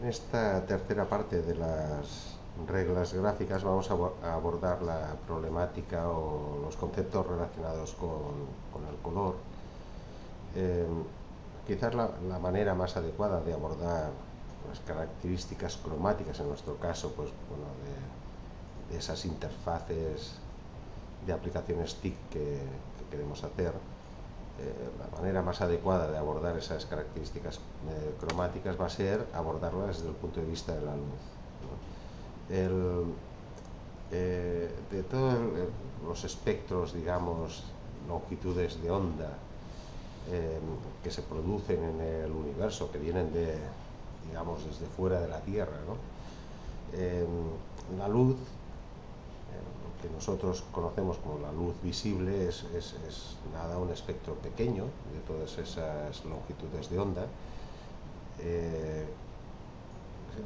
En esta tercera parte de las reglas gráficas vamos a abordar la problemática o los conceptos relacionados con el color. Eh, Quizás la manera más adecuada de abordar las características cromáticas, en nuestro caso, pues bueno, de esas interfaces de aplicaciones TIC que queremos hacer, la manera más adecuada de abordar esas características cromáticas va a ser abordarlas desde el punto de vista de la luz, ¿no? De todos los espectros, digamos, longitudes de onda que se producen en el universo, que vienen digamos, desde fuera de la Tierra, ¿no? La luz, lo que nosotros conocemos como la luz visible, es nada, un espectro pequeño de todas esas longitudes de onda.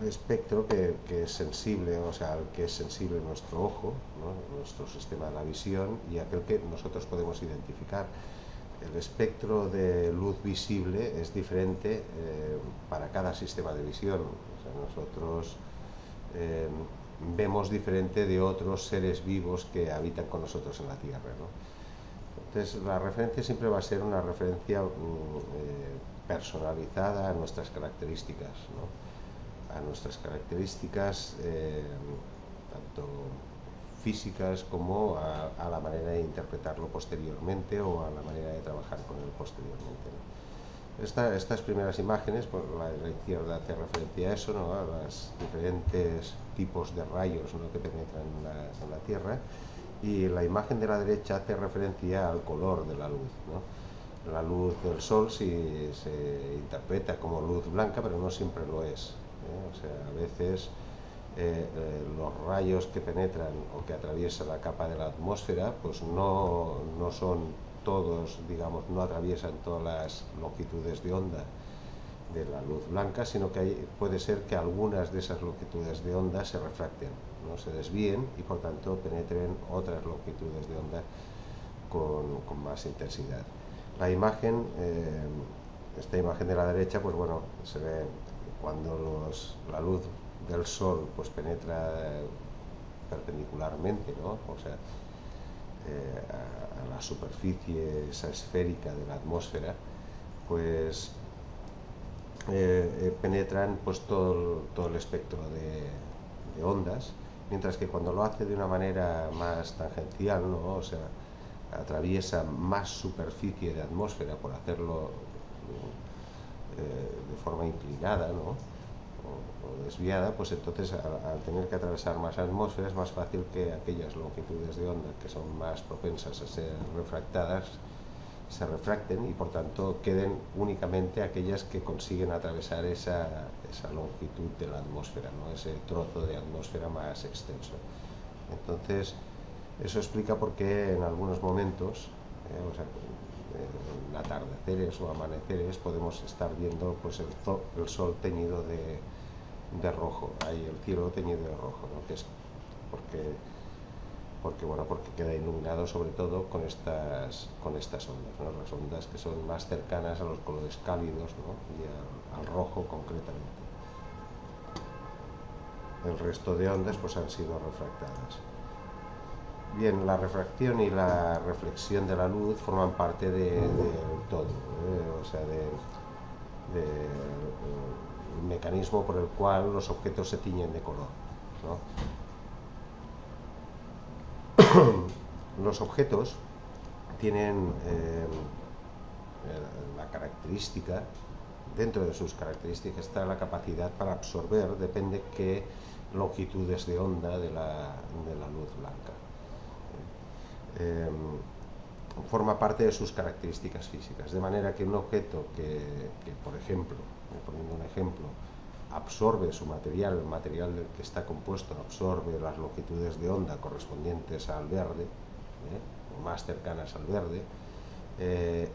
El espectro que es sensible, o sea, al que es sensible nuestro ojo, ¿no? Nuestro sistema de la visión, y aquel que nosotros podemos identificar. El espectro de luz visible es diferente para cada sistema de visión. O sea, nosotros vemos diferente de otros seres vivos que habitan con nosotros en la Tierra, ¿no? Entonces, la referencia siempre va a ser una referencia personalizada a nuestras características, ¿no? A nuestras características, tanto físicas como a la manera de interpretarlo posteriormente o a la manera de trabajar con él posteriormente, ¿no? Estas primeras imágenes, por la izquierda hace referencia a eso, ¿no? A los diferentes tipos de rayos, ¿no? Que penetran en la Tierra, y la imagen de la derecha hace referencia al color de la luz, ¿no? La luz del sol se interpreta como luz blanca, pero no siempre lo es, ¿eh? O sea, a veces los rayos que penetran o que atraviesan la capa de la atmósfera, pues no son todos, digamos, no atraviesan todas las longitudes de onda de la luz blanca, sino que puede ser que algunas de esas longitudes de onda se refracten, ¿no? Se desvíen y por tanto penetren otras longitudes de onda con más intensidad. La imagen, esta imagen de la derecha, pues bueno, se ve cuando la luz del sol pues penetra perpendicularmente, ¿no? O sea, a la superficie esa esférica de la atmósfera, pues penetran pues todo el espectro de ondas, mientras que cuando lo hace de una manera más tangencial, ¿no? O sea, atraviesa más superficie de atmósfera por hacerlo de forma inclinada, ¿no? O desviada, pues entonces al tener que atravesar más atmósferas es más fácil que aquellas longitudes de onda que son más propensas a ser refractadas se refracten y por tanto queden únicamente aquellas que consiguen atravesar esa longitud de la atmósfera, ¿no? Ese trozo de atmósfera más extenso. Entonces, eso explica por qué en algunos momentos, o sea, en atardeceres o amaneceres, podemos estar viendo pues, el sol teñido de rojo, ahí el cielo teñido de rojo, ¿no? Que es porque queda iluminado sobre todo con estas ondas, ¿no? Las ondas que son más cercanas a los colores cálidos, ¿no? Y al rojo concretamente. El resto de ondas pues han sido refractadas. Bien, la refracción y la reflexión de la luz forman parte del todo, o sea, del mecanismo por el cual los objetos se tiñen de color, ¿no? Los objetos tienen la característica, dentro de sus características está la capacidad para absorber, depende qué longitudes de onda de la luz blanca. Forma parte de sus características físicas, de manera que un objeto que por ejemplo, poniendo un ejemplo, absorbe su material, el material del que está compuesto absorbe las longitudes de onda correspondientes al verde, o más cercanas al verde,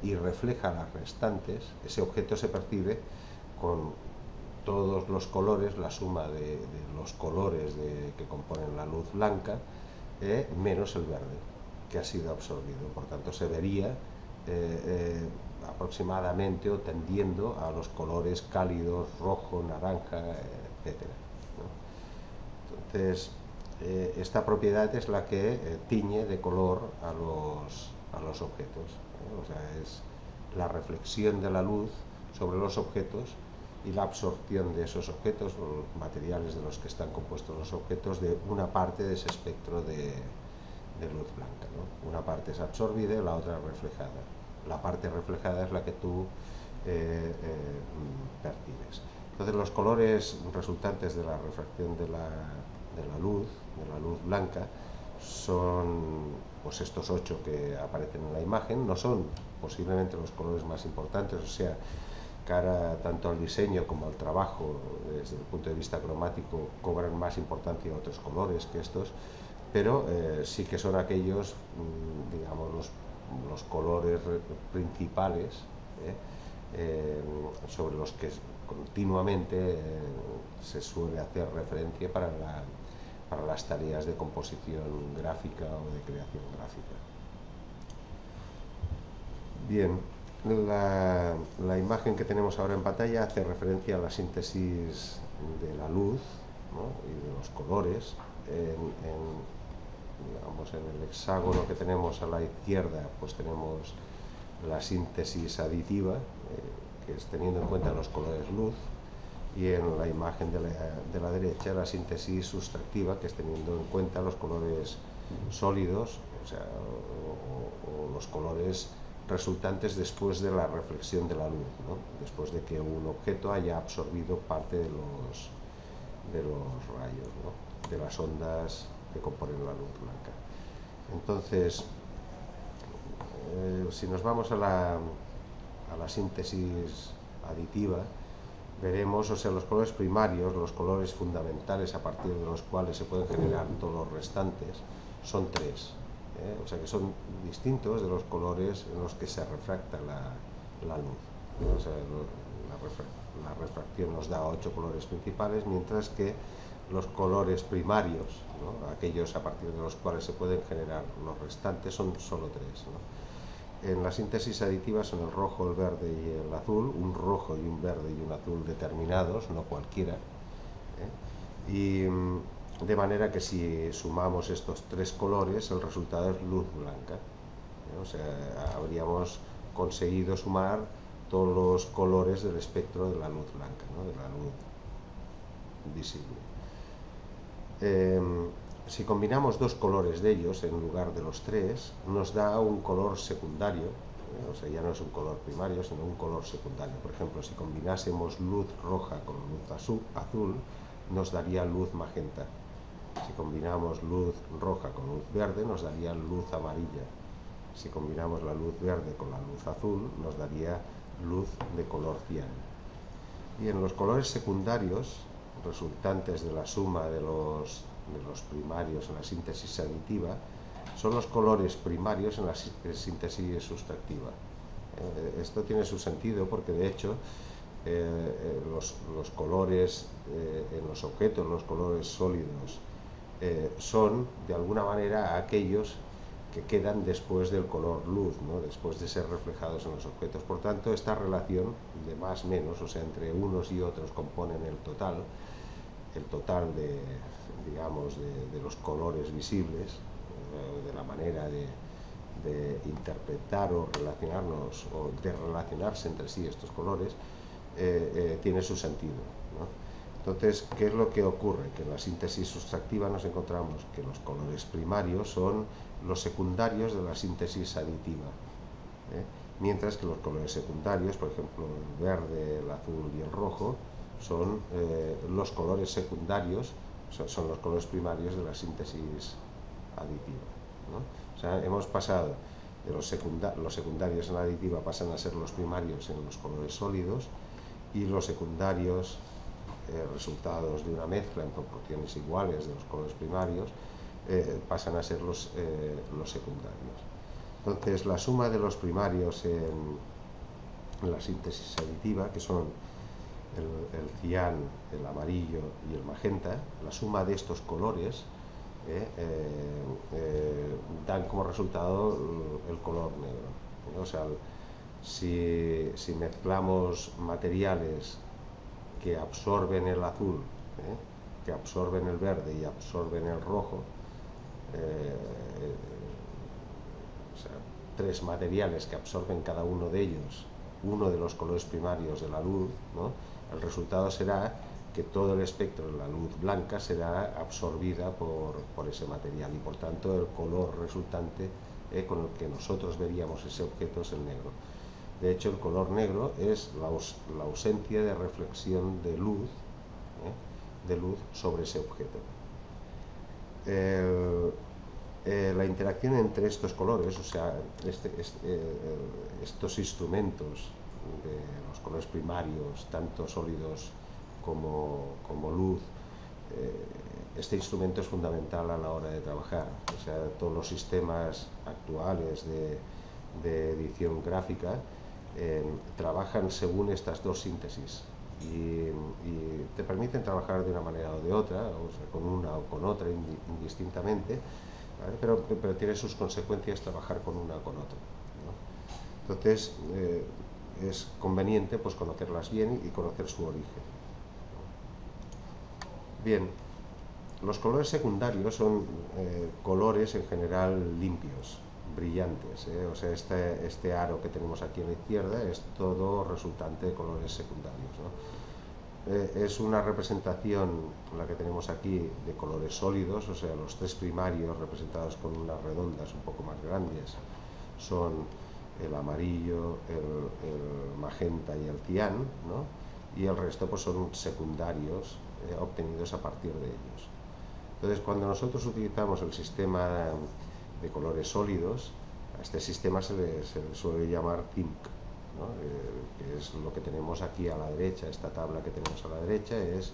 y refleja las restantes, ese objeto se percibe con todos los colores, la suma de los colores que componen la luz blanca, menos el verde, que ha sido absorbido. Por tanto, se vería aproximadamente o tendiendo a los colores cálidos, rojo, naranja, etcétera, ¿no? Entonces, esta propiedad es la que tiñe de color a los objetos, ¿eh? O sea, es la reflexión de la luz sobre los objetos y la absorción de esos objetos, o los materiales de los que están compuestos los objetos, de una parte de ese espectro de luz blanca, ¿no? Una parte es absorbida y la otra reflejada. La parte reflejada es la que tú percibes. Entonces, los colores resultantes de la refracción de la luz blanca, son pues estos 8 que aparecen en la imagen. No son posiblemente los colores más importantes, o sea, cara tanto al diseño como al trabajo desde el punto de vista cromático cobran más importancia otros colores que estos, pero sí que son aquellos, digamos, los colores principales, sobre los que continuamente se suele hacer referencia para las tareas de composición gráfica o de creación gráfica. Bien, la imagen que tenemos ahora en pantalla hace referencia a la síntesis de la luz, ¿no? Y de los colores. Digamos, en el hexágono que tenemos a la izquierda, pues tenemos la síntesis aditiva, que es teniendo en cuenta los colores luz, y en la imagen de la derecha la síntesis sustractiva, que es teniendo en cuenta los colores sólidos, o sea, o los colores resultantes después de la reflexión de la luz, ¿no? Después de que un objeto haya absorbido parte de los rayos, ¿no? De las ondas que componen la luz blanca. Entonces, si nos vamos a la síntesis aditiva, veremos, o sea, los colores primarios, los colores fundamentales a partir de los cuales se pueden generar todos los restantes, son 3. O sea que son distintos de los colores en los que se refracta la luz. O sea, la refracción nos da 8 colores principales, mientras que los colores primarios, ¿no? Aquellos a partir de los cuales se pueden generar los restantes, son solo 3, ¿no? En la síntesis aditiva son el rojo, el verde y el azul, un rojo y un verde y un azul determinados, no cualquiera, y de manera que si sumamos estos 3 colores, el resultado es luz blanca, O sea, habríamos conseguido sumar todos los colores del espectro de la luz blanca, ¿no? De la luz visible. Si combinamos 2 colores de ellos en lugar de los 3, nos da un color secundario, o sea, ya no es un color primario, sino un color secundario. Por ejemplo, si combinásemos luz roja con luz azul, nos daría luz magenta. Si combinamos luz roja con luz verde, nos daría luz amarilla. Si combinamos la luz verde con la luz azul, nos daría luz de color cian. Y en los colores secundarios, resultantes de la suma de los primarios en la síntesis aditiva, son los colores primarios en la síntesis sustractiva. Esto tiene su sentido porque, de hecho, los colores en los objetos, los colores sólidos, son de alguna manera aquellos que quedan después del color luz, ¿no? Después de ser reflejados en los objetos. Por tanto, esta relación de más menos, o sea, entre unos y otros componen el total de, digamos, de los colores visibles, de la manera de interpretar o relacionarnos, o de relacionarse entre sí estos colores, tiene su sentido, ¿no? Entonces, ¿qué es lo que ocurre? Que en la síntesis sustractiva nos encontramos que los colores primarios son los secundarios de la síntesis aditiva, mientras que los colores secundarios, por ejemplo, el verde, el azul y el rojo, son los colores secundarios, son los colores primarios de la síntesis aditiva, ¿no? O sea, hemos pasado de los secundarios en la aditiva pasan a ser los primarios en los colores sólidos, y los secundarios, resultados de una mezcla en proporciones iguales de los colores primarios, pasan a ser los secundarios. Entonces, la suma de los primarios en la síntesis aditiva, que son el cian, el amarillo y el magenta, la suma de estos colores dan como resultado el color negro. O sea, si mezclamos materiales que absorben el azul que absorben el verde y absorben el rojo, o sea, tres materiales que absorben cada uno de ellos uno de los colores primarios de la luz, ¿no? El resultado será que todo el espectro de la luz blanca será absorbida por ese material y por tanto el color resultante con el que nosotros veríamos ese objeto es el negro. De hecho, el color negro es la ausencia de reflexión de luz sobre ese objeto. La interacción entre estos colores, o sea, estos instrumentos de los colores primarios, tanto sólidos como luz, este instrumento es fundamental a la hora de trabajar. O sea, todos los sistemas actuales de edición gráfica trabajan según estas dos síntesis y te permiten trabajar de una manera o de otra, o sea, con una o con otra indistintamente, ¿vale? Pero tiene sus consecuencias trabajar con una o con otra, ¿no? Entonces es conveniente pues conocerlas bien y conocer su origen. Bien, los colores secundarios son colores en general limpios, brillantes, o sea, este aro que tenemos aquí a la izquierda es todo resultante de colores secundarios, ¿no? Es una representación, la que tenemos aquí, de colores sólidos, o sea, los tres primarios representados con unas redondas un poco más grandes son el amarillo, el magenta y el cian, ¿no? Y el resto pues son secundarios obtenidos a partir de ellos. Entonces, cuando nosotros utilizamos el sistema de colores sólidos, a este sistema se le suele llamar TINC, ¿no? Que es lo que tenemos aquí a la derecha. Esta tabla que tenemos a la derecha es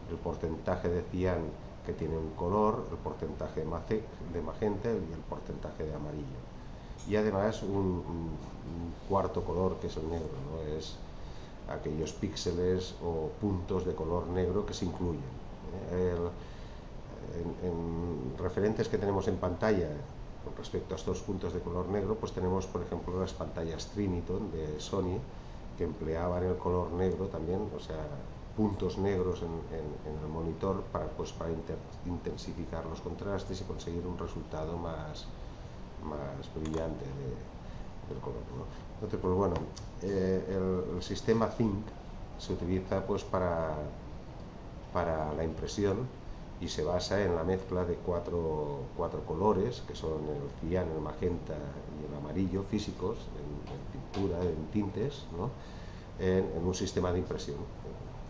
el porcentaje de cian que tiene un color, el porcentaje de magenta y el porcentaje de amarillo. Y además un cuarto color, que es el negro, ¿no? Es aquellos píxeles o puntos de color negro que se incluyen. En referentes que tenemos en pantalla con respecto a estos puntos de color negro, pues tenemos, por ejemplo, las pantallas Triniton de Sony, que empleaban el color negro también, o sea, puntos negros en el monitor para intensificar los contrastes y conseguir un resultado más brillante del color, ¿no? Entonces, pues bueno, el sistema THINC se utiliza pues para la impresión y se basa en la mezcla de cuatro colores, que son el cian, el magenta y el amarillo, físicos, en pintura, en tintes, ¿no? En un sistema de impresión,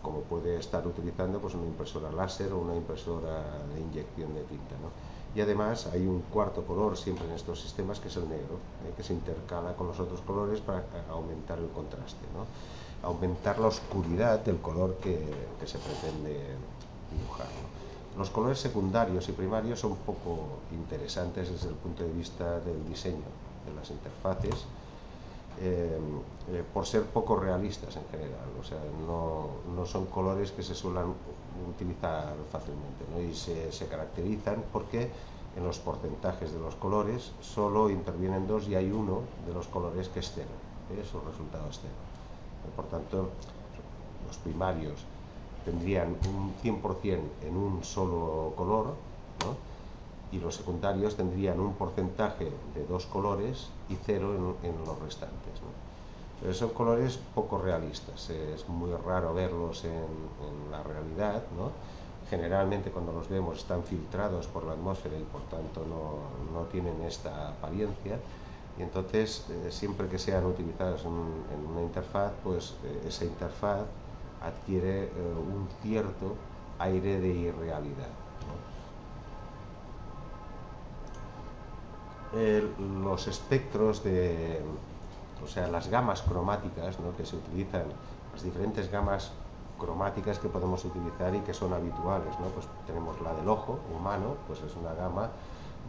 como puede estar utilizando pues una impresora láser o una impresora de inyección de tinta, ¿no? Y además hay un cuarto color siempre en estos sistemas, que es el negro, que se intercala con los otros colores para aumentar el contraste, ¿no? Aumentar la oscuridad del color que se pretende dibujar, ¿no? Los colores secundarios y primarios son poco interesantes desde el punto de vista del diseño de las interfaces, por ser poco realistas en general, o sea, no son colores que se suelen utilizar fácilmente, ¿no? Y se caracterizan porque en los porcentajes de los colores solo intervienen dos y hay uno de los colores que es cero, su resultado es cero. Por tanto, los primarios tendrían un 100% en un solo color, ¿no? Y los secundarios tendrían un porcentaje de dos colores y cero en los restantes, ¿no? Pero son colores poco realistas, es muy raro verlos en la realidad, ¿no? Generalmente cuando los vemos están filtrados por la atmósfera y por tanto no tienen esta apariencia, y entonces siempre que sean utilizados en una interfaz, pues esa interfaz adquiere un cierto aire de irrealidad, ¿no? Los espectros o sea, las gamas cromáticas, ¿no?, que se utilizan, las diferentes gamas cromáticas que podemos utilizar y que son habituales, ¿no? Pues tenemos la del ojo humano, pues es una gama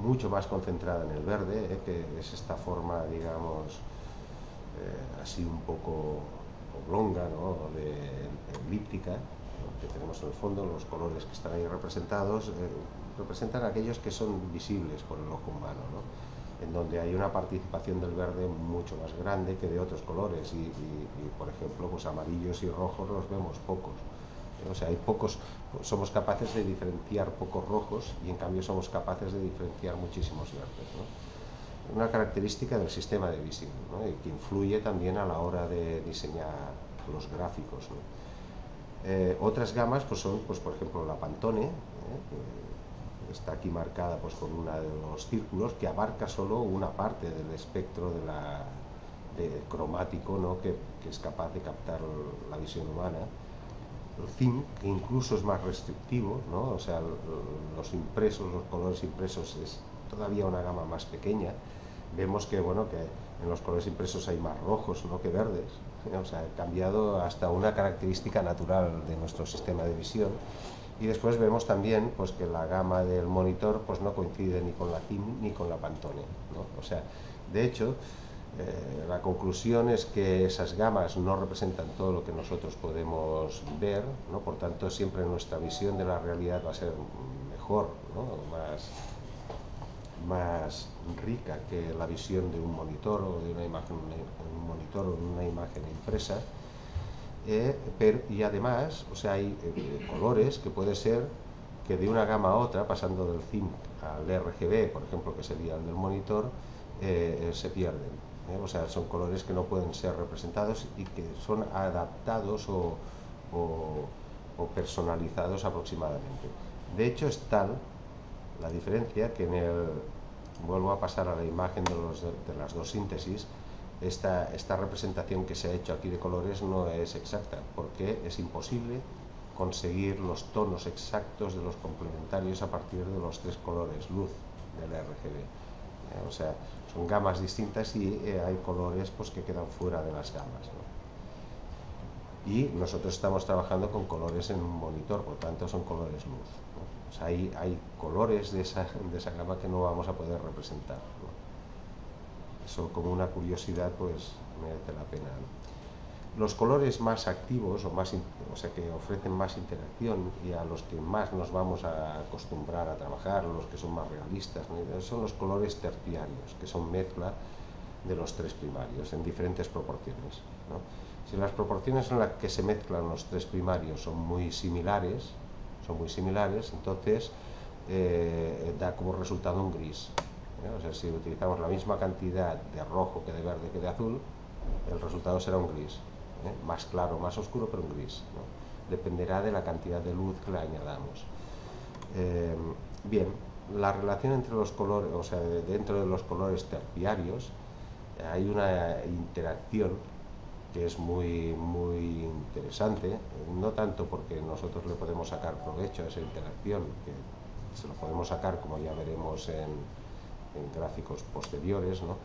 mucho más concentrada en el verde, que es esta forma, digamos, así un poco oblonga, ¿no?, elíptica, ¿no?, que tenemos en el fondo. Los colores que están ahí representados representan aquellos que son visibles por el ojo humano, ¿no?, en donde hay una participación del verde mucho más grande que de otros colores y por ejemplo, pues amarillos y rojos los vemos pocos. O sea, somos capaces de diferenciar pocos rojos y en cambio somos capaces de diferenciar muchísimos verdes, ¿no? Una característica del sistema de visión, ¿no? Y que influye también a la hora de diseñar los gráficos, ¿no? Otras gamas pues son, pues, por ejemplo, la Pantone, que está aquí marcada pues, con uno de los círculos, que abarca solo una parte del espectro de cromático, ¿no? que es capaz de captar la visión humana. El zinc, que incluso es más restrictivo, ¿no? O sea, los colores impresos es todavía una gama más pequeña. Vemos que, bueno, que en los colores impresos hay más rojos, ¿no? que verdes. O sea, ha cambiado hasta una característica natural de nuestro sistema de visión. Y después vemos también pues, que la gama del monitor pues, no coincide ni con la zinc ni con la Pantone, ¿no? O sea, de hecho, la conclusión es que esas gamas no representan todo lo que nosotros podemos ver, ¿no? Por tanto, siempre nuestra visión de la realidad va a ser mejor, ¿no? más rica que la visión de un monitor o de una imagen, un monitor o una imagen impresa. Y además, o sea, hay colores que puede ser que de una gama a otra, pasando del zinc al RGB, por ejemplo, que sería el del monitor, se pierden. O sea, son colores que no pueden ser representados y que son adaptados o personalizados aproximadamente. De hecho, es tal la diferencia que vuelvo a pasar a la imagen de las dos síntesis. Esta representación que se ha hecho aquí de colores no es exacta, porque es imposible conseguir los tonos exactos de los complementarios a partir de los tres colores luz del RGB. O sea, son gamas distintas y hay colores pues, que quedan fuera de las gamas, ¿no? Y nosotros estamos trabajando con colores en un monitor, por tanto son colores luz, ¿no? O sea, hay colores de esa gama que no vamos a poder representar, ¿no? Eso, como una curiosidad, pues merece la pena, ¿no? Los colores más activos o sea, que ofrecen más interacción y a los que más nos vamos a acostumbrar a trabajar, los que son más realistas, ¿no? Son los colores terciarios, que son mezcla de los tres primarios en diferentes proporciones, ¿no? Si las proporciones en las que se mezclan los tres primarios son muy similares, entonces da como resultado un gris. O sea, si utilizamos la misma cantidad de rojo que de verde que de azul, el resultado será un gris, más claro, más oscuro, pero un gris, ¿no? Dependerá de la cantidad de luz que le añadamos. Bien, la relación entre los colores, o sea, dentro de los colores terciarios, hay una interacción que es muy interesante, no tanto porque nosotros le podemos sacar provecho a esa interacción, que se lo podemos sacar, como ya veremos en gráficos posteriores, ¿no?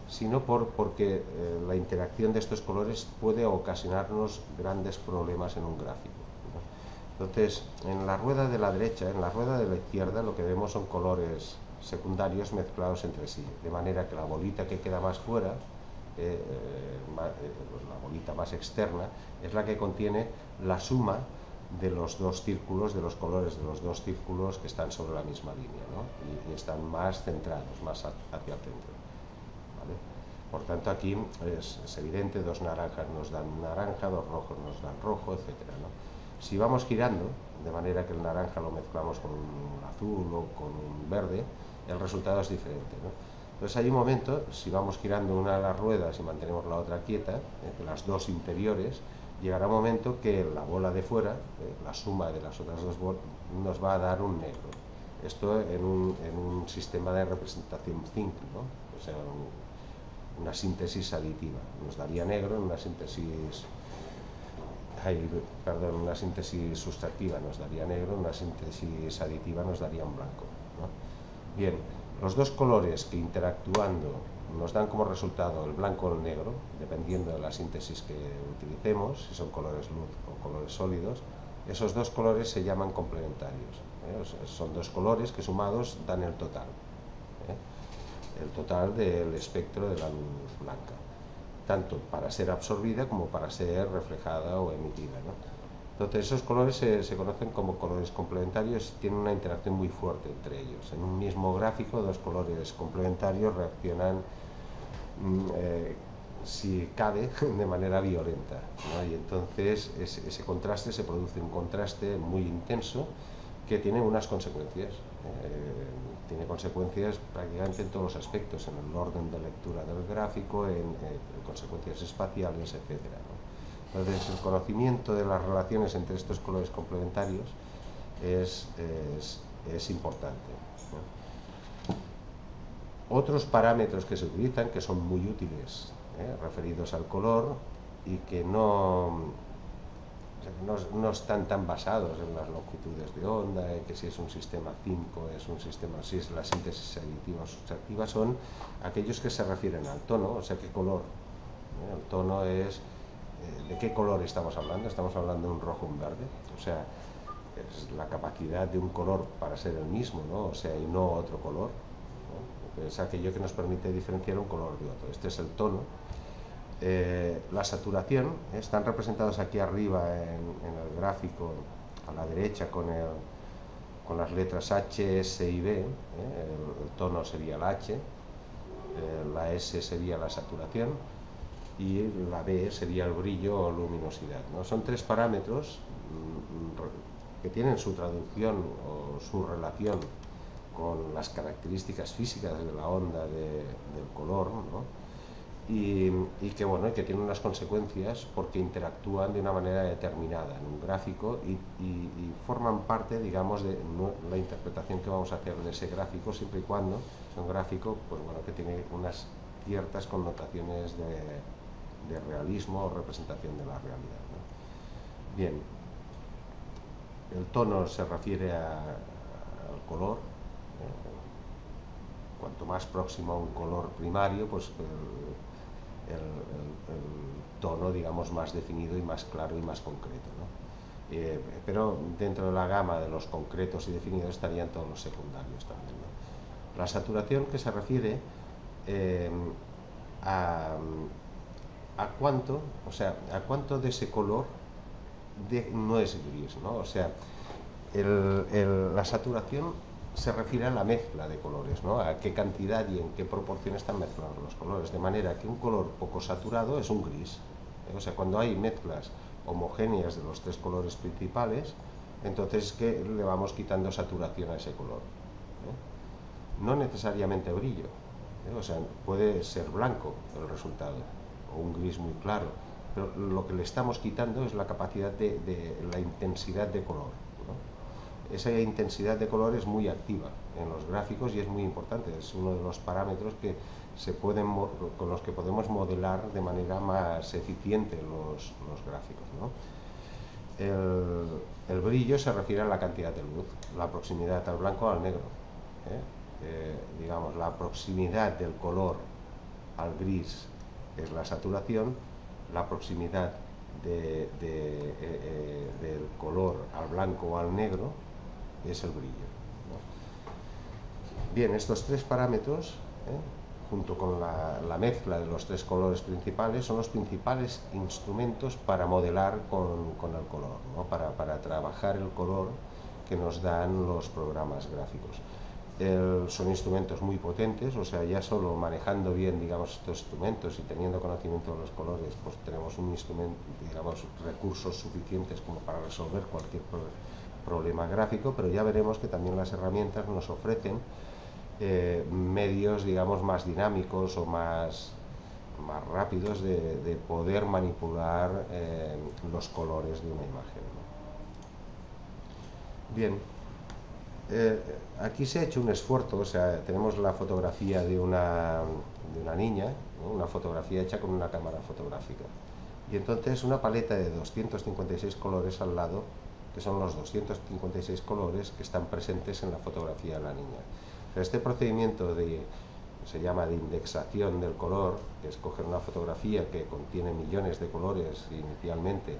Sino porque la interacción de estos colores puede ocasionarnos grandes problemas en un gráfico, ¿no? Entonces, en la rueda de la derecha, en la rueda de la izquierda, lo que vemos son colores secundarios mezclados entre sí, de manera que la bolita que queda más fuera, la bolita más externa, es la que contiene la suma de los dos círculos, de los colores de los dos círculos que están sobre la misma línea, ¿no? y están más centrados, más hacia el centro, ¿vale? Por tanto, aquí es evidente, dos naranjas nos dan naranja, dos rojos nos dan rojo, etcétera, ¿no? Si vamos girando, de manera que el naranja lo mezclamos con un azul o con un verde, el resultado es diferente, ¿no? Entonces hay un momento, si vamos girando una de las ruedas y mantenemos la otra quieta, las dos interiores, llegará un momento que la bola de fuera, la suma de las otras dos bolas, nos va a dar un negro. Esto en un sistema de representación zinc, ¿no? O sea, una síntesis aditiva. Nos daría negro en una síntesis... una síntesis sustractiva nos daría negro, una síntesis aditiva nos daría un blanco, ¿no? Bien, los dos colores que interactuando nos dan como resultado el blanco o el negro, dependiendo de la síntesis que utilicemos, si son colores luz o colores sólidos, esos dos colores se llaman complementarios, O sea, son dos colores que sumados dan el total del espectro de la luz blanca, tanto para ser absorbida como para ser reflejada o emitida, ¿no? Entonces esos colores se conocen como colores complementarios y tienen una interacción muy fuerte entre ellos. En un mismo gráfico, dos colores complementarios reaccionan si cabe, de manera violenta, ¿no? Y entonces ese contraste, se produce un contraste muy intenso que tiene unas consecuencias. Tiene consecuencias prácticamente en todos los aspectos, en el orden de lectura del gráfico, en consecuencias espaciales, etcétera, ¿no? Entonces, el conocimiento de las relaciones entre estos colores complementarios es importante, ¿no? Otros parámetros que se utilizan, que son muy útiles, referidos al color, y que no están tan basados en las longitudes de onda, que si es un sistema 5, es un sistema, si es la síntesis aditiva o sustractiva, son aquellos que se refieren al tono, o sea, qué color. El tono es, ¿de qué color estamos hablando? Estamos hablando de un rojo o un verde, o sea, es la capacidad de un color para ser el mismo, ¿no? O sea, y no otro color, ¿no? Es aquello que nos permite diferenciar un color de otro. Este es el tono. La saturación, están representados aquí arriba en el gráfico a la derecha con las letras H, S y B. El tono sería la H, la S sería la saturación y la B sería el brillo o luminosidad, ¿no? Son tres parámetros que tienen su traducción o su relación con las características físicas de la onda del color, ¿no? Y que, bueno, que tienen unas consecuencias porque interactúan de una manera determinada en un gráfico y forman parte, digamos, de la interpretación que vamos a hacer de ese gráfico, siempre y cuando es un gráfico, pues bueno, que tiene unas ciertas connotaciones de realismo o representación de la realidad, ¿no? Bien, el tono se refiere al color. Cuanto más próximo a un color primario, pues el tono, digamos, más definido y más claro y más concreto, ¿no? Pero dentro de la gama de los concretos y definidos estarían todos los secundarios también, ¿no? La saturación, que se refiere a cuánto, o sea, a cuánto de ese color no es gris, ¿no? O sea, la saturación se refiere a la mezcla de colores, ¿no? A qué cantidad y en qué proporción están mezclados los colores, de manera que un color poco saturado es un gris, O sea, cuando hay mezclas homogéneas de los tres colores principales, entonces que le vamos quitando saturación a ese color, No necesariamente brillo, O sea, puede ser blanco el resultado, o un gris muy claro, pero lo que le estamos quitando es la capacidad de la intensidad de color, Esa intensidad de color es muy activa en los gráficos y es muy importante, es uno de los parámetros que con los que podemos modelar de manera más eficiente los gráficos, ¿no? El brillo se refiere a la cantidad de luz, la proximidad al blanco o al negro, digamos, la proximidad del color al gris es la saturación, la proximidad del color al blanco o al negro es el brillo, ¿no? Bien, estos tres parámetros, junto con la mezcla de los tres colores principales, son los principales instrumentos para modelar con el color, ¿no? Para trabajar el color que nos dan los programas gráficos. Son instrumentos muy potentes, o sea, ya solo manejando bien, digamos, estos instrumentos y teniendo conocimiento de los colores, pues tenemos un instrumento, digamos, recursos suficientes como para resolver cualquier problema gráfico, pero ya veremos que también las herramientas nos ofrecen medios, digamos, más dinámicos o más rápidos de poder manipular los colores de una imagen, ¿no? Bien, aquí se ha hecho un esfuerzo, o sea, tenemos la fotografía de una niña, ¿no? Una fotografía hecha con una cámara fotográfica, y entonces una paleta de 256 colores al lado, que son los 256 colores que están presentes en la fotografía de la niña. Este procedimiento se llama de indexación del color, que es coger una fotografía que contiene millones de colores inicialmente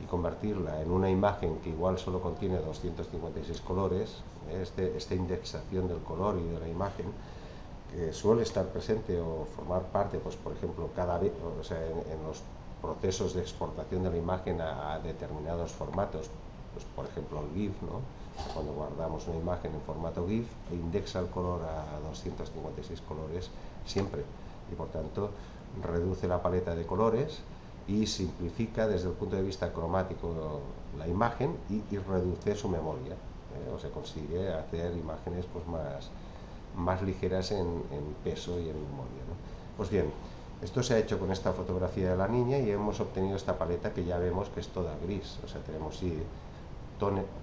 y convertirla en una imagen que igual solo contiene 256 colores. Esta indexación del color y de la imagen, que suele estar presente o formar parte, pues por ejemplo, cada vez, o sea, en los procesos de exportación de la imagen a determinados formatos, pues por ejemplo el GIF, ¿no? Cuando guardamos una imagen en formato GIF, indexa el color a 256 colores siempre, y por tanto reduce la paleta de colores y simplifica desde el punto de vista cromático la imagen y reduce su memoria, o se consigue hacer imágenes pues más ligeras en peso y en memoria, ¿no? Pues bien, esto se ha hecho con esta fotografía de la niña y hemos obtenido esta paleta que ya vemos que es toda gris, o sea, tenemos sí,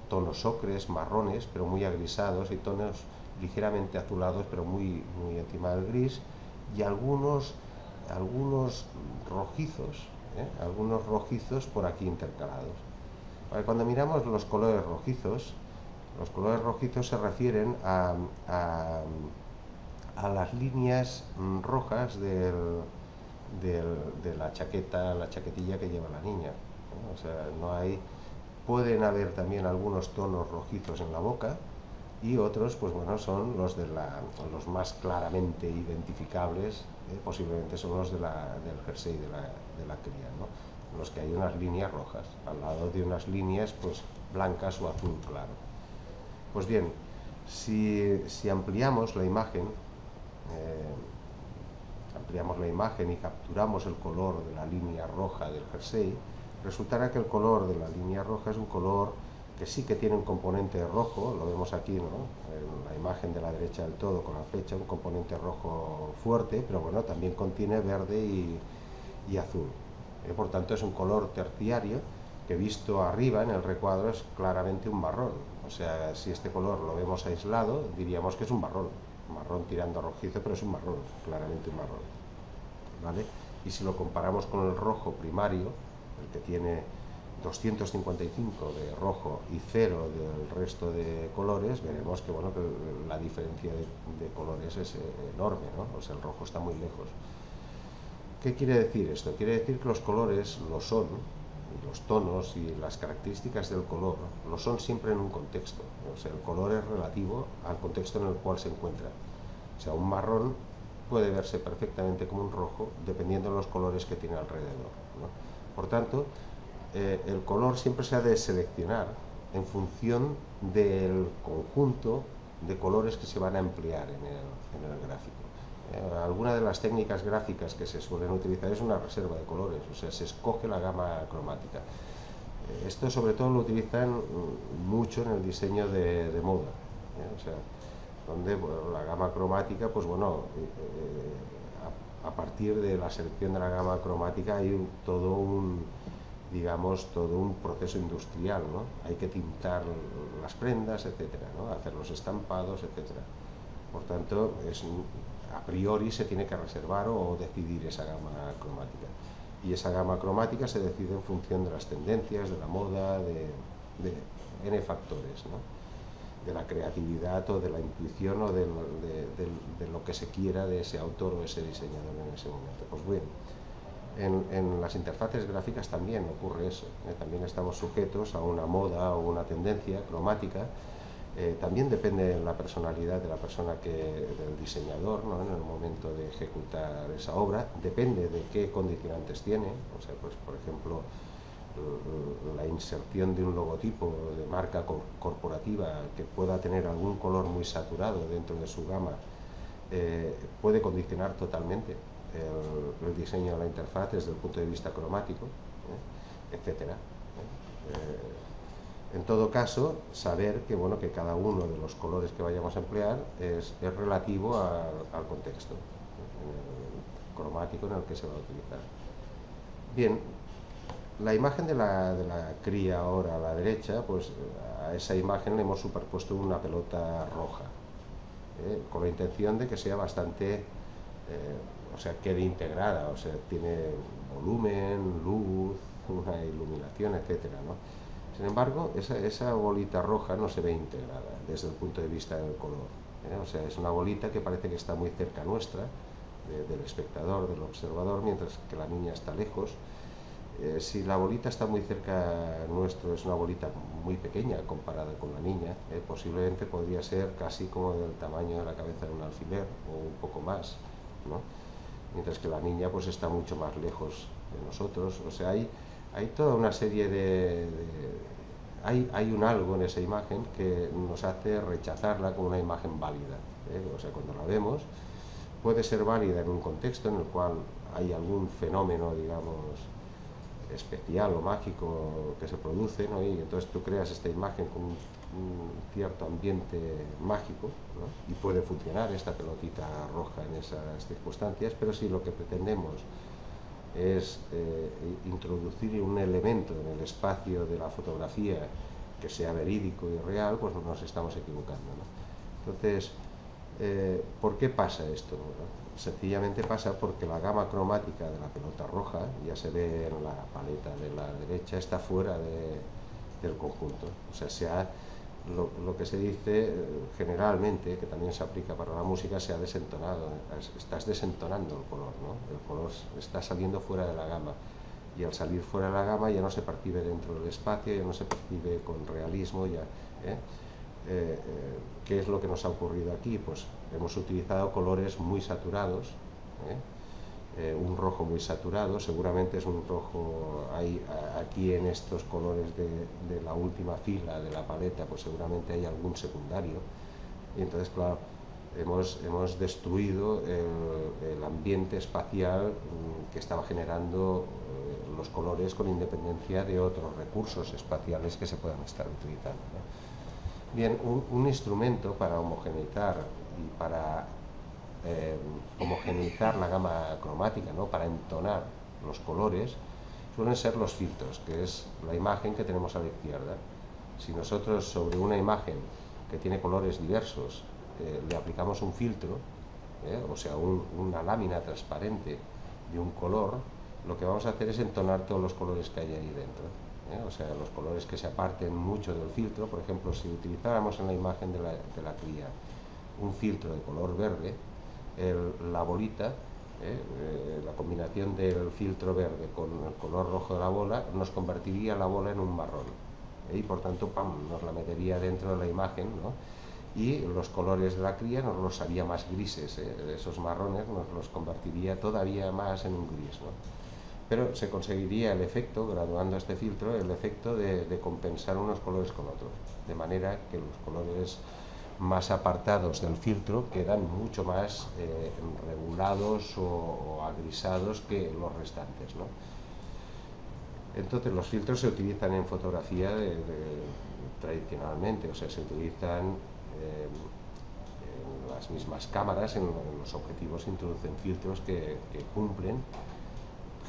tonos ocres, marrones, pero muy agrisados, y tonos ligeramente azulados, pero muy encima del gris, y algunos rojizos, algunos rojizos por aquí intercalados. Cuando miramos los colores rojizos se refieren a las líneas rojas de la chaquetilla que lleva la niña, ¿no? O sea, pueden haber también algunos tonos rojizos en la boca, y otros, pues bueno, son los más claramente identificables, posiblemente son los del jersey de la cría, ¿no? En los que hay unas líneas rojas al lado de unas líneas pues blancas o azul claro. Pues bien, si ampliamos la imagen, y capturamos el color de la línea roja del jersey, resultará que el color de la línea roja es un color que sí que tiene un componente rojo, lo vemos aquí, ¿no?, en la imagen de la derecha del todo con la flecha, un componente rojo fuerte, pero bueno, también contiene verde y azul. Por tanto, es un color terciario que, visto arriba en el recuadro, es claramente un marrón. O sea, si este color lo vemos aislado, diríamos que es un marrón tirando a rojizo, pero es un marrón, claramente un marrón, ¿vale? Y si lo comparamos con el rojo primario, el que tiene 255 de rojo y 0 del resto de colores, veremos que, bueno, que la diferencia de colores es enorme, ¿no? O sea, el rojo está muy lejos. ¿Qué quiere decir esto? Quiere decir que los colores lo son, y los tonos y las características del color lo son siempre en un contexto. O sea, el color es relativo al contexto en el cual se encuentra. O sea, un marrón puede verse perfectamente como un rojo dependiendo de los colores que tiene alrededor, ¿no? Por tanto, el color siempre se ha de seleccionar en función del conjunto de colores que se van a emplear en el gráfico. Alguna de las técnicas gráficas que se suelen utilizar es una reserva de colores, o sea, se escoge la gama cromática. Esto sobre todo lo utilizan mucho en el diseño de moda, o sea, donde, bueno, la gama cromática, pues bueno, a partir de la selección de la gama cromática hay todo un proceso industrial, ¿no? Hay que tintar las prendas, etcétera, ¿no?, hacer los estampados, etcétera. Por tanto, a priori se tiene que reservar o decidir esa gama cromática. Y esa gama cromática se decide en función de las tendencias, de la moda, de N factores, ¿no?, de la creatividad o de la intuición o de lo que se quiera de ese autor o ese diseñador en ese momento. Pues bien, en las interfaces gráficas también ocurre eso, también estamos sujetos a una moda o una tendencia cromática. También depende de la personalidad de la persona del diseñador, ¿no?, en el momento de ejecutar esa obra, depende de qué condicionantes tiene. O sea, pues por ejemplo, la inserción de un logotipo de marca corporativa que pueda tener algún color muy saturado dentro de su gama puede condicionar totalmente el diseño de la interfaz desde el punto de vista cromático, etcétera. En todo caso, saber que, bueno, que cada uno de los colores que vayamos a emplear es relativo al contexto cromático en el que se va a utilizar. Bien, la imagen de la cría ahora a la derecha, pues a esa imagen le hemos superpuesto una pelota roja, con la intención de que sea bastante, o sea, quede integrada, o sea, tiene volumen, luz, una iluminación, etcétera, ¿no? Sin embargo, esa bolita roja no se ve integrada desde el punto de vista del color, o sea, es una bolita que parece que está muy cerca nuestra, del espectador, del observador, mientras que la niña está lejos. Si la bolita está muy cerca nuestro, es una bolita muy pequeña comparada con la niña, posiblemente podría ser casi como del tamaño de la cabeza de un alfiler o un poco más, ¿no?, mientras que la niña pues está mucho más lejos de nosotros. O sea, hay toda una serie hay un algo en esa imagen que nos hace rechazarla como una imagen válida, o sea, cuando la vemos, puede ser válida en un contexto en el cual hay algún fenómeno, digamos, especial o mágico que se produce, ¿no? Y entonces tú creas esta imagen con un cierto ambiente mágico, ¿no? Y puede funcionar esta pelotita roja en esas circunstancias, pero si lo que pretendemos es introducir un elemento en el espacio de la fotografía que sea verídico y real, pues nos estamos equivocando, ¿no? Entonces, ¿por qué pasa esto? Bueno, sencillamente pasa porque la gama cromática de la pelota roja, ya se ve en la paleta de la derecha, está fuera del conjunto. O sea, lo que se dice generalmente, que también se aplica para la música, se ha desentonado. Estás desentonando el color, ¿no? El color está saliendo fuera de la gama. Y al salir fuera de la gama ya no se percibe dentro del espacio, ya no se percibe con realismo, ya, ¿eh? ¿Qué es lo que nos ha ocurrido aquí? Pues hemos utilizado colores muy saturados, un rojo muy saturado, seguramente es un rojo, aquí en estos colores de la última fila de la paleta, pues seguramente hay algún secundario, y entonces, claro, hemos destruido el ambiente espacial que estaba generando los colores con independencia de otros recursos espaciales que se puedan estar utilizando, ¿no? Bien, un instrumento para homogeneizar y para homogeneizar la gama cromática, ¿no? Para entonar los colores, suelen ser los filtros, que es la imagen que tenemos a la izquierda. Si nosotros sobre una imagen que tiene colores diversos le aplicamos un filtro, o sea, una lámina transparente de un color, lo que vamos a hacer es entonar todos los colores que hay ahí dentro. O sea, los colores que se aparten mucho del filtro. Por ejemplo, si utilizáramos en la imagen de la cría un filtro de color verde, la bolita, la combinación del filtro verde con el color rojo de la bola nos convertiría la bola en un marrón, y por tanto, ¡pam!, nos la metería dentro de la imagen, ¿no? Y los colores de la cría nos los haría más grises, esos marrones nos los convertiría todavía más en un gris, ¿no? Pero se conseguiría el efecto, graduando este filtro, el efecto de compensar unos colores con otros, de manera que los colores más apartados del filtro quedan mucho más regulados o agrisados que los restantes, ¿no? Entonces los filtros se utilizan en fotografía tradicionalmente, o sea, se utilizan en las mismas cámaras, en los objetivos se introducen filtros que cumplen.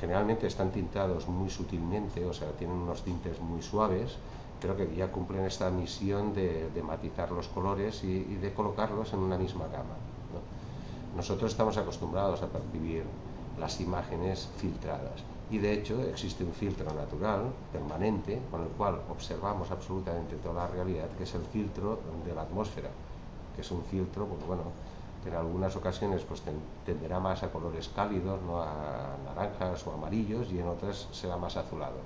Generalmente están tintados muy sutilmente, o sea, tienen unos tintes muy suaves, pero que ya cumplen esta misión de matizar los colores y de colocarlos en una misma gama, ¿no? Nosotros estamos acostumbrados a percibir las imágenes filtradas, y de hecho existe un filtro natural, permanente, con el cual observamos absolutamente toda la realidad, que es el filtro de la atmósfera, que es un filtro, pues bueno, que en algunas ocasiones pues tenderá más a colores cálidos, ¿no?, a naranjas o amarillos, y en otras será más azulado.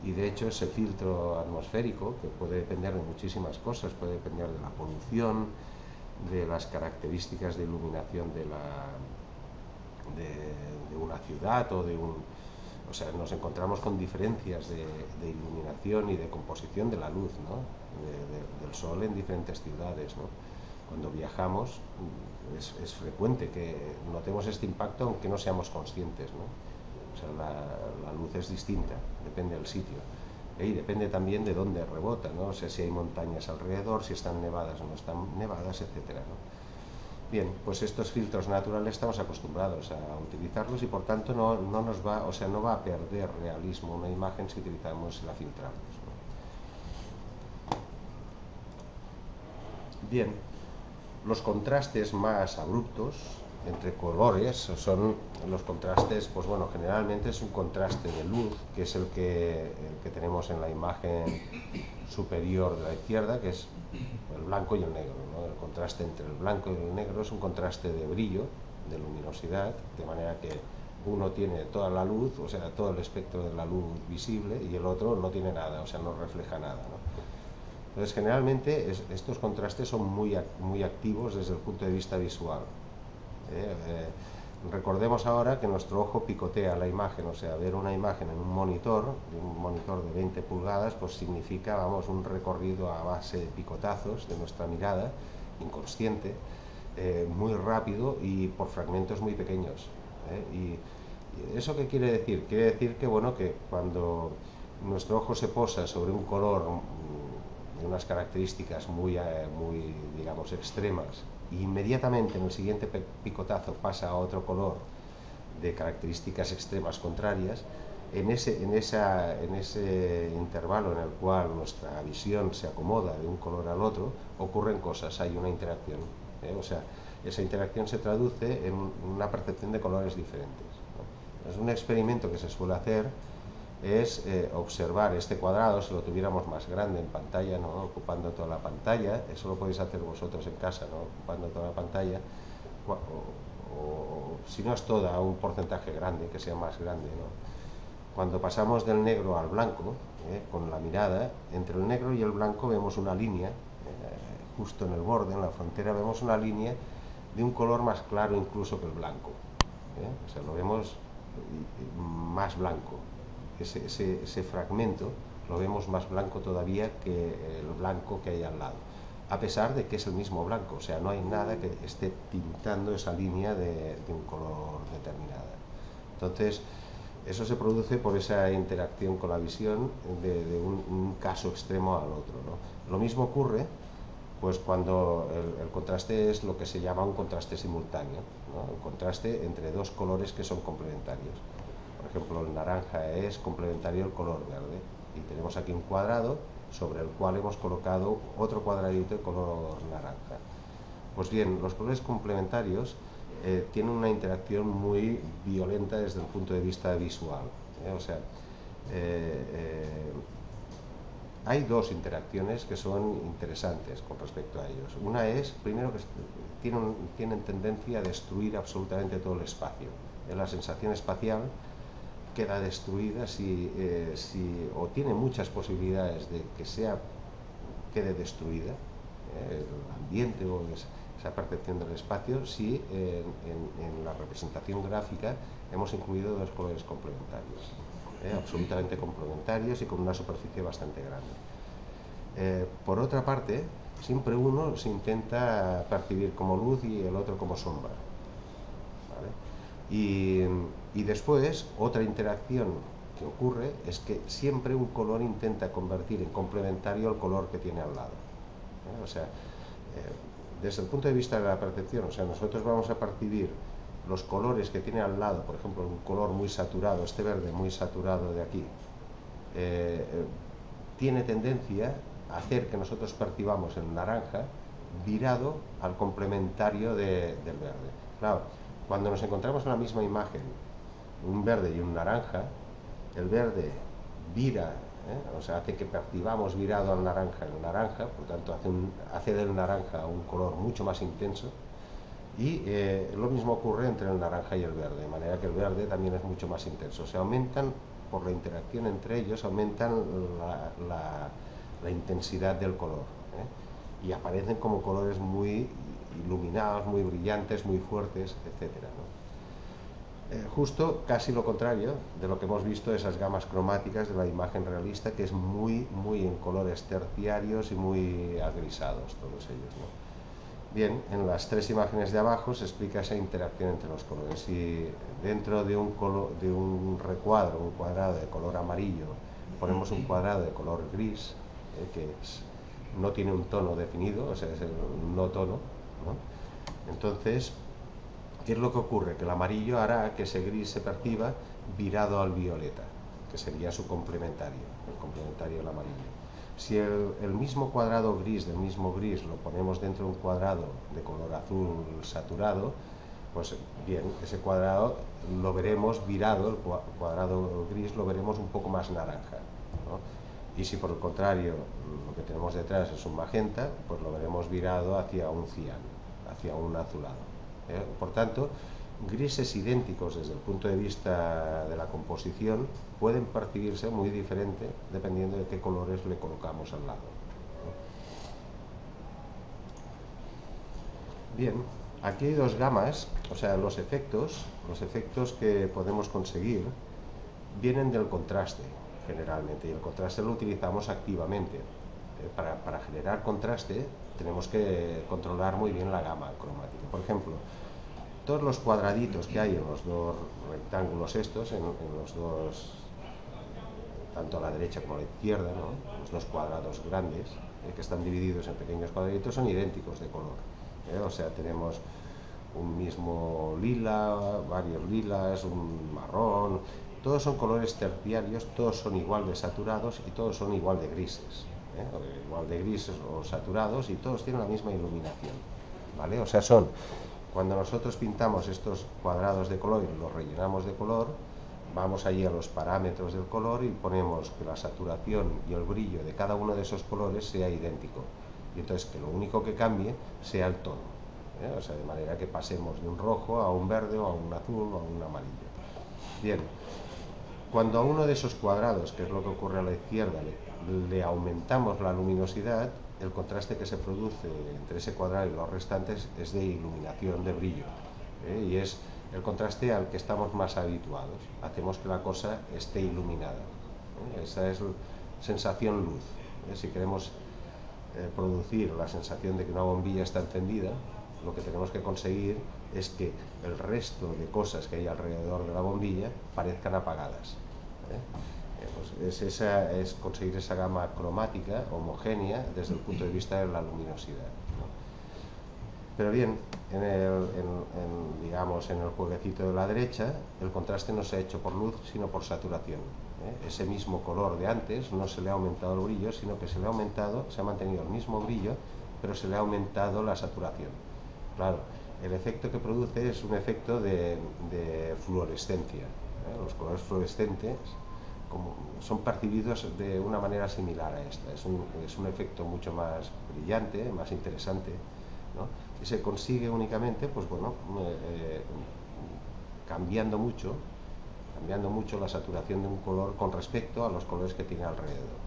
Y de hecho ese filtro atmosférico, que puede depender de muchísimas cosas, puede depender de la polución, de las características de iluminación de una ciudad o sea, nos encontramos con diferencias de iluminación y de composición de la luz, ¿no?, del sol en diferentes ciudades, ¿no? Cuando viajamos es frecuente que notemos este impacto, aunque no seamos conscientes, ¿no? O sea, la luz es distinta, depende del sitio. Y depende también de dónde rebota, ¿no? O sea, si hay montañas alrededor, si están nevadas o no están nevadas, etcétera, ¿no? Bien, pues estos filtros naturales estamos acostumbrados a utilizarlos, y por tanto no nos va, o sea, no va a perder realismo una imagen si utilizamos y la filtramos, ¿no? Bien, los contrastes más abruptos entre colores son los contrastes, pues bueno, generalmente es un contraste de luz, que es el que tenemos en la imagen superior de la izquierda, que es el blanco y el negro, ¿no? El contraste entre el blanco y el negro es un contraste de brillo, de luminosidad, de manera que uno tiene toda la luz, o sea, todo el espectro de la luz visible, y el otro no tiene nada, o sea, no refleja nada, ¿no? Entonces, generalmente estos contrastes son muy activos desde el punto de vista visual. Recordemos ahora que nuestro ojo picotea la imagen, o sea, ver una imagen en un monitor de 20 pulgadas, pues significa, vamos, un recorrido a base de picotazos de nuestra mirada inconsciente, muy rápido y por fragmentos muy pequeños. ¿Y eso qué quiere decir? Quiere decir que, bueno, que cuando nuestro ojo se posa sobre un color de unas características muy, digamos, extremas, e inmediatamente en el siguiente picotazo pasa a otro color de características extremas contrarias, en ese intervalo en el cual nuestra visión se acomoda de un color al otro, ocurren cosas, hay una interacción. O sea, esa interacción se traduce en una percepción de colores diferentes, ¿no? Es un experimento que se suele hacer, es observar este cuadrado, si lo tuviéramos más grande en pantalla, ¿no? Ocupando toda la pantalla, eso lo podéis hacer vosotros en casa, ¿no? Ocupando toda la pantalla, o si no es toda, un porcentaje grande, que sea más grande, ¿no? Cuando pasamos del negro al blanco, con la mirada, entre el negro y el blanco vemos una línea, justo en el borde, en la frontera, vemos una línea de un color más claro incluso que el blanco. O sea, lo vemos más blanco. Ese fragmento lo vemos más blanco todavía que el blanco que hay al lado, a pesar de que es el mismo blanco. O sea, no hay nada que esté pintando esa línea de un color determinada. Entonces, eso se produce por esa interacción con la visión de un caso extremo al otro, ¿no? Lo mismo ocurre pues cuando el contraste es lo que se llama un contraste simultáneo, ¿no? Un contraste entre dos colores que son complementarios. Por ejemplo, el naranja es complementario al color verde, y tenemos aquí un cuadrado sobre el cual hemos colocado otro cuadradito de color naranja. Pues bien, los colores complementarios tienen una interacción muy violenta desde el punto de vista visual. O sea, hay dos interacciones que son interesantes con respecto a ellos. Una es, primero, que tienen tendencia a destruir absolutamente todo el espacio. La sensación espacial queda destruida o tiene muchas posibilidades de que quede destruida, el ambiente o esa percepción del espacio, si en la representación gráfica hemos incluido dos colores complementarios, absolutamente complementarios y con una superficie bastante grande. Por otra parte, siempre uno se intenta percibir como luz y el otro como sombra, ¿vale? Y después, otra interacción que ocurre es que siempre un color intenta convertir en complementario el color que tiene al lado. O sea, desde el punto de vista de la percepción, o sea, nosotros vamos a percibir los colores que tiene al lado, por ejemplo, un color muy saturado, este verde muy saturado de aquí, tiene tendencia a hacer que nosotros percibamos el naranja virado al complementario del verde. Claro, cuando nos encontramos en la misma imagen, un verde y un naranja, el verde vira, o sea, hace que percibamos virado al naranja el naranja, por tanto hace del naranja un color mucho más intenso, y lo mismo ocurre entre el naranja y el verde, de manera que el verde también es mucho más intenso. Se aumentan, por la interacción entre ellos, aumentan la intensidad del color, y aparecen como colores muy iluminados, muy brillantes, muy fuertes, etcétera, ¿no? Justo casi lo contrario de lo que hemos visto, esas gamas cromáticas de la imagen realista, que es muy en colores terciarios y muy agrisados todos ellos, ¿no? Bien, en las tres imágenes de abajo se explica esa interacción entre los colores, y dentro de un recuadro, un cuadrado de color amarillo, ponemos un cuadrado de color gris, no tiene un tono definido, o sea, es el no tono, ¿no? Entonces, ¿qué es lo que ocurre? Que el amarillo hará que ese gris se perciba virado al violeta, que sería su complementario, el complementario del amarillo. Si el mismo cuadrado gris del mismo gris lo ponemos dentro de un cuadrado de color azul saturado, pues bien, ese cuadrado lo veremos virado, el cuadrado gris lo veremos un poco más naranja, ¿no? Y si por el contrario lo que tenemos detrás es un magenta, pues lo veremos virado hacia un cian, hacia un azulado. Por tanto, grises idénticos desde el punto de vista de la composición pueden percibirse muy diferente dependiendo de qué colores le colocamos al lado. Bien, aquí hay dos gamas, o sea, los efectos que podemos conseguir vienen del contraste, generalmente, y el contraste lo utilizamos activamente. Para generar contraste tenemos que controlar muy bien la gama cromática. Por ejemplo, todos los cuadraditos que hay en los dos rectángulos estos, en los dos, tanto a la derecha como a la izquierda, ¿no? Los dos cuadrados grandes, que están divididos en pequeños cuadraditos, son idénticos de color. O sea, tenemos un mismo lila, varios lilas, un marrón, todos son colores terciarios, todos son igual de saturados y todos son igual de grises, igual de grises o saturados, y todos tienen la misma iluminación, ¿vale? O sea, cuando nosotros pintamos estos cuadrados de color y los rellenamos de color, vamos allí a los parámetros del color y ponemos que la saturación y el brillo de cada uno de esos colores sea idéntico, y entonces que lo único que cambie sea el tono, o sea, de manera que pasemos de un rojo a un verde o a un azul o a un amarillo. Bien, cuando a uno de esos cuadrados, que es lo que ocurre a la izquierda, le aumentamos la luminosidad, el contraste que se produce entre ese cuadrado y los restantes es de iluminación, de brillo, y es el contraste al que estamos más habituados. Hacemos que la cosa esté iluminada, esa es la sensación luz. Si queremos producir la sensación de que una bombilla está encendida, lo que tenemos que conseguir es que el resto de cosas que hay alrededor de la bombilla parezcan apagadas. Pues es conseguir esa gama cromática homogénea desde el punto de vista de la luminosidad, ¿no? Pero bien, digamos, en el jueguecito de la derecha, el contraste no se ha hecho por luz, sino por saturación. Ese mismo color de antes no se le ha aumentado el brillo, sino que se ha mantenido el mismo brillo, pero se le ha aumentado la saturación. Claro, el efecto que produce es un efecto de fluorescencia. Los colores fluorescentes son percibidos de una manera similar a esta. Es un efecto mucho más brillante, más interesante, ¿no? Y se consigue únicamente, pues bueno, cambiando mucho la saturación de un color con respecto a los colores que tiene alrededor.